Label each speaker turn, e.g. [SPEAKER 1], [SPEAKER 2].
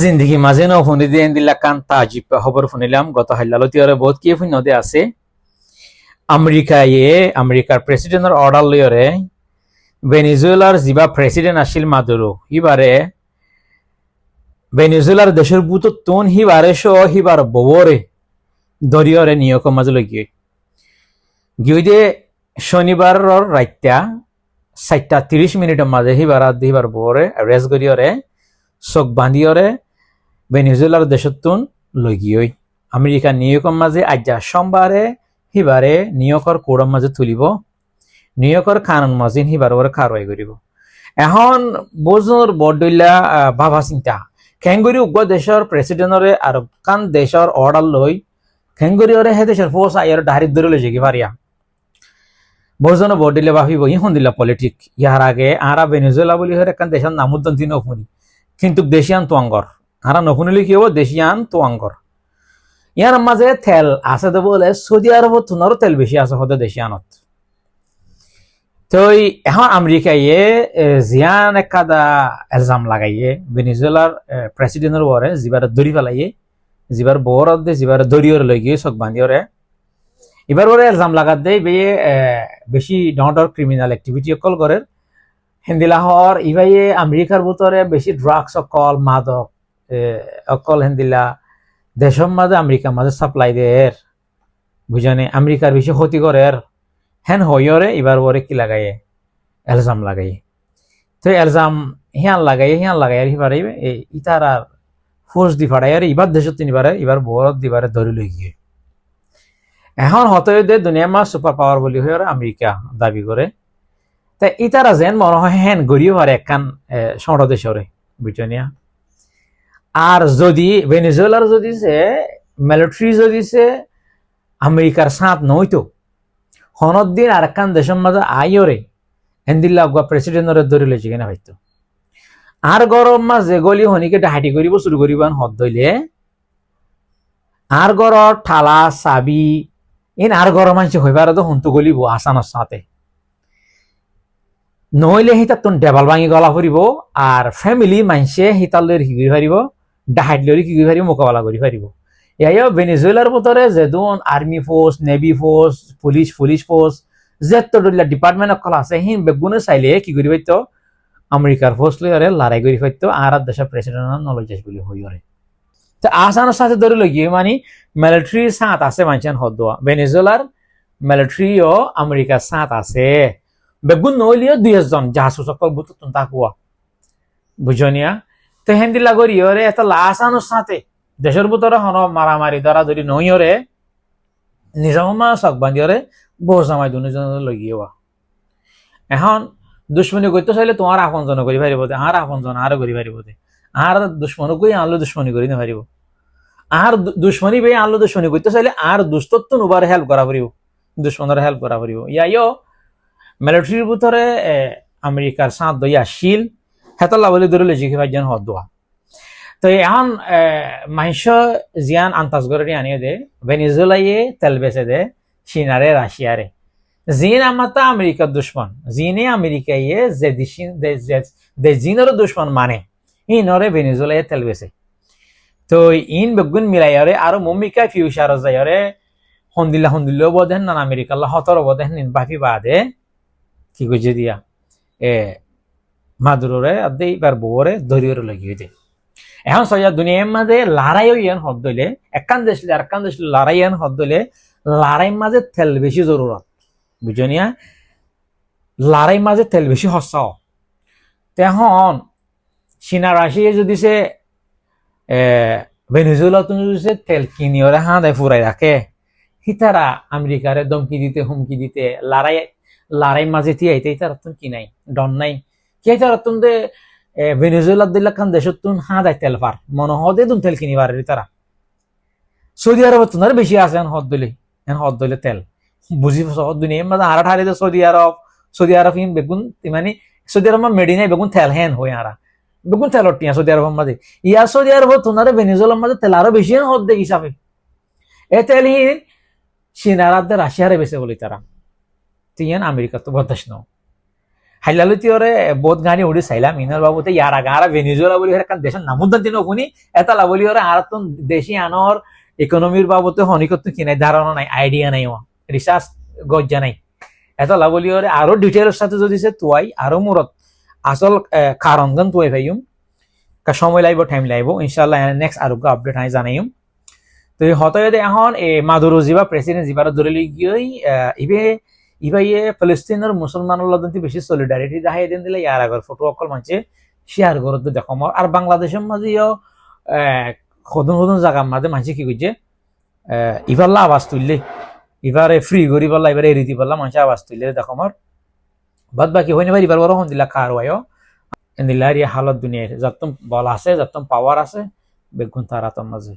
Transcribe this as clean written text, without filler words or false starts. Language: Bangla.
[SPEAKER 1] জিন্দগি মাঝে ন ফোনে দিয়ে দিলা কান তাজিব খবর শুনিলাম গত হাইলালতি ওরে বহুত কি নদে আছে আমেরিকার প্রেসিডেন্টের অর্ডার লইরে ভেনিজুয়েলার যিবা প্রেসিডেন্ট আছিল মাদুরো হিবারে ভেনিজুয়েলার দেশের বুত তোন হিবারে হিবার ববরে দরিয়রে নিয়োগ মাঝে গিয়ে গিয়ে শনিবারের রাইতা 4:30 মাঝে হিবার ববরে রেস গরিয়রে চোখ বান্ধিয়রে ভেনিজুয়েলার দেশতুন লগিয়ই আমেরিকা নিউইয়র্কৰ মাঝে আজ্জা সোমবারে হিবারে নিউইয়র্কৰ কোড়ৰ মাঝে তুলিব নিউইয়র্কৰ কানুন মাজিন হিবার ওরে কারওয়াই করিব এখন বোজর বড়দইলা ভাবা চিন্তা খেঙ্গুরি উগ্র দেশের প্রেসিডেন্টরে আর কান দেশের অর্ডার লই খেঙ্গুরি ওরে হে দেশের ফোর্স আইয়ার ডাইরেক্ট ধরে লই যাকি পারিয়া বোজন বড়দইলা ভাবিব ইহন দিলা পলিটিক ইয়ার আগে আরা ভেনিজুয়েলা বলি হরে কান দেশের নামুদ্দন তিন শুনি কিন্তু দেশিয়ান তোয়াঙ্গর আরা নশুনিলে কি হব দেশিয়ান তোয়াঙ্গর ইয়ার মাঝে তেল আছে তো বলে সৌদি আরবত তুনারও তেল বেশি আছে হতে দেশিয়ানত তো এখন আমেরিকায়ে জিয়ান একাদা এলজাম লাগাইয়ে ভেনিজুয়েলার প্রেসিডেন্টের ওরে যিবার দড়ি ফেলাইয়ে যিবার বরত দে যিবার দড়িওর লই গিয়ে চোখ বান্ধিওরে এবার ওরে এলজাম লাগাত দেয় বেশি ডর ক্রিমিনাল অ্যাক্টিভিটি অকল করে হেন্দিলাহর ইভাইয়ে আমেরিকার ভিতরে বেশি ড্রাগস অকল মাদক অকল হেন্দিলা দেশের মাঝে আমেরিকার মাঝে সাপ্লাই দেয় বুঝানে আমেরিকার বেশি ক্ষতি করে হেন হইরে এবার ওরে কি লাগাইয়ে এলজাম লাগাইয়ে তো এলজাম হিয়ান লাগাইয়ে হিবারে ইতার আর ফোর্স দি ফাড়াই আর এবার দেশত তিনবারে এবার বরত দিবারে ধরে লই গিয়ে এখন হতে দুনিয়ার মাছ সুপার পাওয়ার বলি হয়ে আমেরিকা দাবি করে তাই ইতারা যেন মনে হয় হেন গড়িও আর একখান সর দেশরে বুঝনিয়া আর যদি ভেনিজুয়েলার যদি সে মিলিটারি যদি সে আমেরিকার সাথ নইতো হনত দিন আর একখান দেশের মাঝে আইরে হেন্দিল্লা প্রেসিডেন্টরে ধরে লেছে কিনা হয়তো আর গরম মাস যে গলি হনিকে ডাহাটি করিব শুরু করিব হত দইলে আর গড় ঠালা চাবি ইন আর গরম মানছে হইবার তো হন্তু গলিব আসানোর সাথে নহলে হিতার তোন ডেবাল ভাঙি গলা ফুরিব আর ফ্যামিলি মানছে হিতার লই কি করি পারিব ডাহাট লই কি করি পারিব মোকাবেলা করি পারিব ইয়াইও ভেনিজুয়েলার ভিতরে যেদুন army force navy force police force যেত ডিপার্টমেন্ট অকল আছে হিন বেগুনে চাইলে কি করি পাইতো আমেরিকার ফোর্স লই আরে লড়াই করি পাইতো আর দেশের প্রেসিডেন্ট নলই যাস বলি হই আরে তো আসানোর সাথে ধরে লগিয়ে মানে মিলিটারি সাথ আছে মানছেন হদোয়া ভেনিজুয়েলার মিলিটারিও আমেরিকার সাথ আছে বেগুন নইলিও 2 জন জাহাজ সকল বুত তাকুয়া বুঝনিয়া তো হেন্দি লাগরি ওরে এত লাসানোর সাথে দেশের ভিতরে হন মারামারি দ্বারা যদি নইরে নিজামা চক বান্ধিওরে বহু সময় দুজন লগিয়েওয়া এখন দুশ্মনী করতে চাইলে তোমার আপন জন করি পারিব আর আপন জন আরো করি পারিব আর দুশ্মনকই আনলো দুশ্মনী করি না পারিব আর দুশ্মনী বে আনলো দুশ্মনী করতে চাইলে আর দুষ্টত্ব নুবার হেল্প করা পারিব দুশ্মনের হেল্প করা পারিব ইয়াইও মিলিটারির ভিতরে আমেরিকার সাথ দই আসিল হেতলা বলে ধরে লেছি যেন হদোয়া তো এখন মাংস জিয়ান আন্তাজ করে আনিয়ে দে ভেনিজুয়েলাইয়ে তেল বেচে দে চীনারে রাশিয়ারে জিন আমাতা আমেরিকার দুশ্মন জিনে আমেরিকাইয়ে যে জিনের দুশ্মন মানে ইনরে ভেনিজুয়েলাইয়ে তেল বেচে তো ইন বেগুন মিলাইরে আর মমিকা ফিউচার যাইরে হন্দিল্লা বদেন না আমেরিকাল্লা হতর বদেন বাফি বাদে কি কইছে দিয়া মাদুররে আদে এবার বউরে ধরিয়ে লাগিয়ে দে এখন সয়া দুনিয়ার মাঝে লড়াইও ইয়ান হদ দইলে একখান দেশ লড়াই ইয়ান হদ দইলে লড়াই মাঝে তেল বেশি জরুরত বুঝনিয়া লড়াই মাঝে তেল বেশি হসাও তেহন চীনা রাশিয়া যদি সে ভেনিজুয়েলা তুমি যদি সে তেল কিনিওরে হাঁদায় ফুরাই রাখে হিতারা আমেরিকারে দমকি দিতে হুমকি দিতে লড়াই মাঝে তিয়াইতে তার কি নাই ডন নাই কে তার দে ভেনিজুয়েলা দিল্লা খান দেশত তুন হাঁদায় তেল পার মনে হদে তুন তেল কিনি পারে তারা সৌদি আরব তুনার বেশি আছে হদ দইলে তেল বুঝি দুনিয়ার মাঝে আর ঠারে সৌদি আরব ইন বেগুন মানে সৌদি আরব মেডিনাই বেগুন তেল হেন হই আরা বেগুন তেল টিয়া সৌদি আরব মাঝে ইয়ার সৌদি আরব তুনারে ভেনিজুয়েলার মাঝে তেল আরো বেশি হদ দে হিসাবে এ তেল হি চীনারাদের রাশিয়ারে বেছে বলি তারা তিন আমেরিকা তো বদাস ন হাইলালতি ওরে বহুত গাড়ি উড়ি চাইলাম ইনার বাবুতে ইয়ার আগা আর ভেনিজুয়েলা বলি একটা দেশের নামুদ্দান দিন শুনি এটা লাবলি ওরে আর তো দেশি আনর ইকোনমির বাবতে হনিকত কিনে ধারণা নাই আইডিয়া নাই রিসার্চ গজ্জা নাই এটা লাবলি ওরে আরো ডিটেইলস সাথে যদি সে তুয়াই আরো মূরত আসল কারণ গান তুয়াই ভাইম সময় লাগবে টাইম লাগবে ইনশাআল্লাহ নেক্সট আরোগ্য আপডেট আমি জানাইম তো হতয়ে এখন মাদুরো জিবা প্রেসিডেন্ট জিবার ধরে গিয়ে ইভাইয়ে ফিলিস্তিনের মুসলমানের লদন্তি বেশি সলিডারিটি দেখাই দিন দিলে ইয়ার আগর ফটো অকল মানছে শেয়ার করতে দেখো আর বাংলাদেশের মাঝেও সদন সদন জায়গার মাঝে মানছে কি করছে ইভাল্লা আওয়াজ তুললে এবারে ফ্রি করি পারলা এবারে এরি দি পারলা মানুষ আওয়াজ তুললে দেখো আমার বাদ বাকি হইনি ভাই এবার বড় হন দিলা কার ওয়াইও দিলা হালত দুনিয়া যত বল আছে যত পাওয়ার আছে বেগুন তারা তোর মাঝে